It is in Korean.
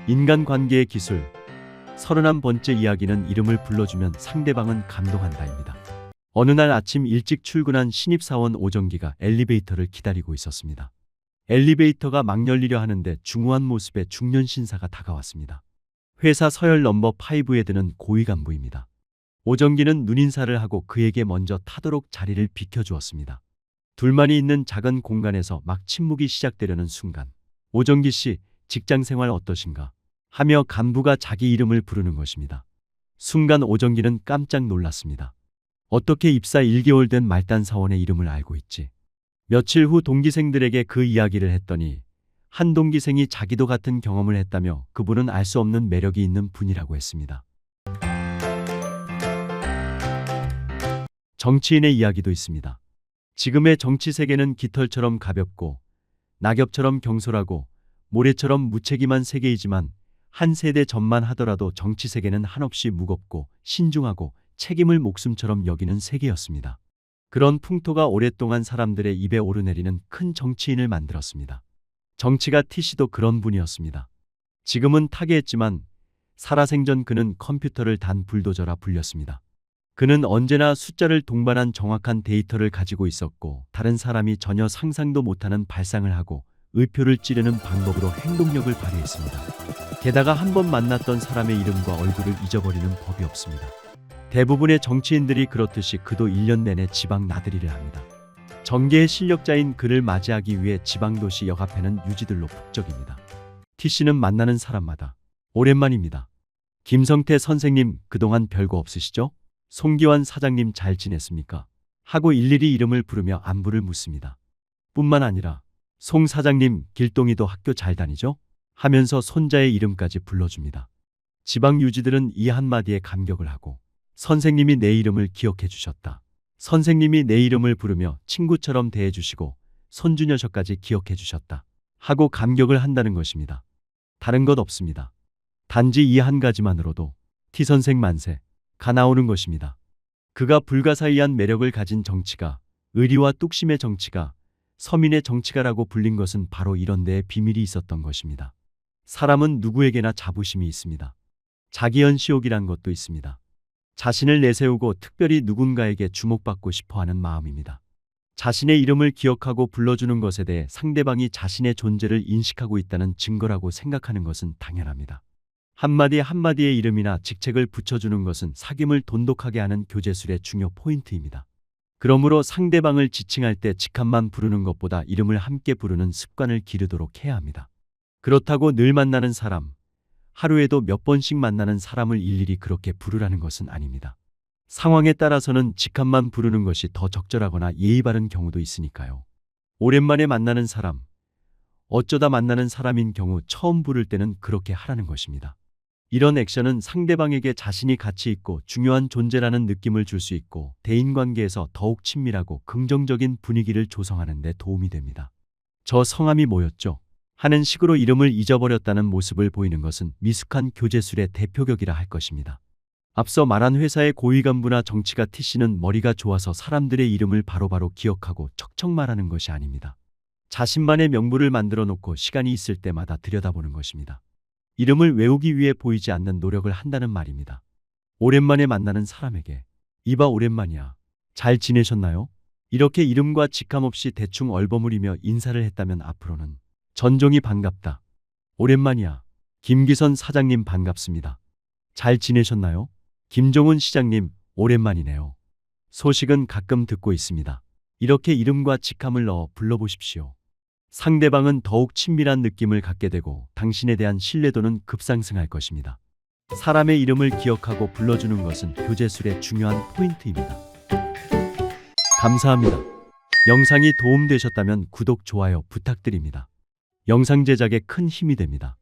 인간관계의 기술 31번째 이야기는 이름을 불러주면 상대방은 감동한다입니다. 어느 날 아침 일찍 출근한 신입사원 오정기가 엘리베이터를 기다리고 있었습니다. 엘리베이터가 막 열리려 하는데 중후한 모습의 중년 신사가 다가왔습니다. 회사 서열 넘버 5에 드는 고위 간부입니다. 오정기는 눈인사를 하고 그에게 먼저 타도록 자리를 비켜주었습니다. 둘만이 있는 작은 공간에서 막 침묵이 시작되려는 순간 오정기 씨, 직장생활 어떠신가? 하며 간부가 자기 이름을 부르는 것입니다. 순간 오정기는 깜짝 놀랐습니다. 어떻게 입사 1개월 된 말단 사원의 이름을 알고 있지? 며칠 후 동기생들에게 그 이야기를 했더니 한 동기생이 자기도 같은 경험을 했다며 그분은 알 수 없는 매력이 있는 분이라고 했습니다. 정치인의 이야기도 있습니다. 지금의 정치 세계는 깃털처럼 가볍고 낙엽처럼 경솔하고 모래처럼 무책임한 세계이지만 한 세대 전만 하더라도 정치 세계는 한없이 무겁고 신중하고 책임을 목숨처럼 여기는 세계였습니다. 그런 풍토가 오랫동안 사람들의 입에 오르내리는 큰 정치인을 만들었습니다. 정치가 TC도 그런 분이었습니다. 지금은 타계했지만 살아생전 그는 컴퓨터를 단 불도저라 불렸습니다. 그는 언제나 숫자를 동반한 정확한 데이터를 가지고 있었고 다른 사람이 전혀 상상도 못하는 발상을 하고 의표를 찌르는 방법으로 행동력을 발휘했습니다. 게다가 한 번 만났던 사람의 이름과 얼굴을 잊어버리는 법이 없습니다. 대부분의 정치인들이 그렇듯이 그도 1년 내내 지방 나들이를 합니다. 정계의 실력자인 그를 맞이하기 위해 지방도시 역 앞에는 유지들로 북적입니다. TC는 만나는 사람마다 오랜만입니다. 김성태 선생님 그동안 별거 없으시죠? 송기환 사장님 잘 지냈습니까? 하고 일일이 이름을 부르며 안부를 묻습니다. 뿐만 아니라 송 사장님 길동이도 학교 잘 다니죠? 하면서 손자의 이름까지 불러줍니다. 지방 유지들은 이 한마디에 감격을 하고 선생님이 내 이름을 기억해 주셨다. 선생님이 내 이름을 부르며 친구처럼 대해주시고 손주 녀석까지 기억해 주셨다. 하고 감격을 한다는 것입니다. 다른 것 없습니다. 단지 이 한 가지만으로도 T선생 만세 가 나오는 것입니다. 그가 불가사의한 매력을 가진 정치가, 의리와 뚝심의 정치가, 서민의 정치가라고 불린 것은 바로 이런 데에 비밀이 있었던 것입니다. 사람은 누구에게나 자부심이 있습니다. 자기연시욕이란 것도 있습니다. 자신을 내세우고 특별히 누군가에게 주목받고 싶어하는 마음입니다. 자신의 이름을 기억하고 불러주는 것에 대해 상대방이 자신의 존재를 인식하고 있다는 증거라고 생각하는 것은 당연합니다. 한마디 한마디의 이름이나 직책을 붙여주는 것은 사귐을 돈독하게 하는 교제술의 중요 포인트입니다. 그러므로 상대방을 지칭할 때 직함만 부르는 것보다 이름을 함께 부르는 습관을 기르도록 해야 합니다. 그렇다고 늘 만나는 사람, 하루에도 몇 번씩 만나는 사람을 일일이 그렇게 부르라는 것은 아닙니다. 상황에 따라서는 직함만 부르는 것이 더 적절하거나 예의 바른 경우도 있으니까요. 오랜만에 만나는 사람, 어쩌다 만나는 사람인 경우 처음 부를 때는 그렇게 하라는 것입니다. 이런 액션은 상대방에게 자신이 가치 있고 중요한 존재라는 느낌을 줄 수 있고 대인관계에서 더욱 친밀하고 긍정적인 분위기를 조성하는 데 도움이 됩니다. 저 성함이 뭐였죠? 하는 식으로 이름을 잊어버렸다는 모습을 보이는 것은 미숙한 교제술의 대표격이라 할 것입니다. 앞서 말한 회사의 고위 간부나 정치가 TC는 머리가 좋아서 사람들의 이름을 바로바로 기억하고 척척 말하는 것이 아닙니다. 자신만의 명부를 만들어 놓고 시간이 있을 때마다 들여다보는 것입니다. 이름을 외우기 위해 보이지 않는 노력을 한다는 말입니다. 오랜만에 만나는 사람에게 이봐 오랜만이야. 잘 지내셨나요? 이렇게 이름과 직함 없이 대충 얼버무리며 인사를 했다면 앞으로는 전종이 반갑다. 오랜만이야. 김기선 사장님 반갑습니다. 잘 지내셨나요? 김종훈 시장님 오랜만이네요. 소식은 가끔 듣고 있습니다. 이렇게 이름과 직함을 넣어 불러보십시오. 상대방은 더욱 친밀한 느낌을 갖게 되고 당신에 대한 신뢰도는 급상승할 것입니다. 사람의 이름을 기억하고 불러주는 것은 교제술의 중요한 포인트입니다. 감사합니다. 영상이 도움되셨다면 구독, 좋아요 부탁드립니다. 영상 제작에 큰 힘이 됩니다.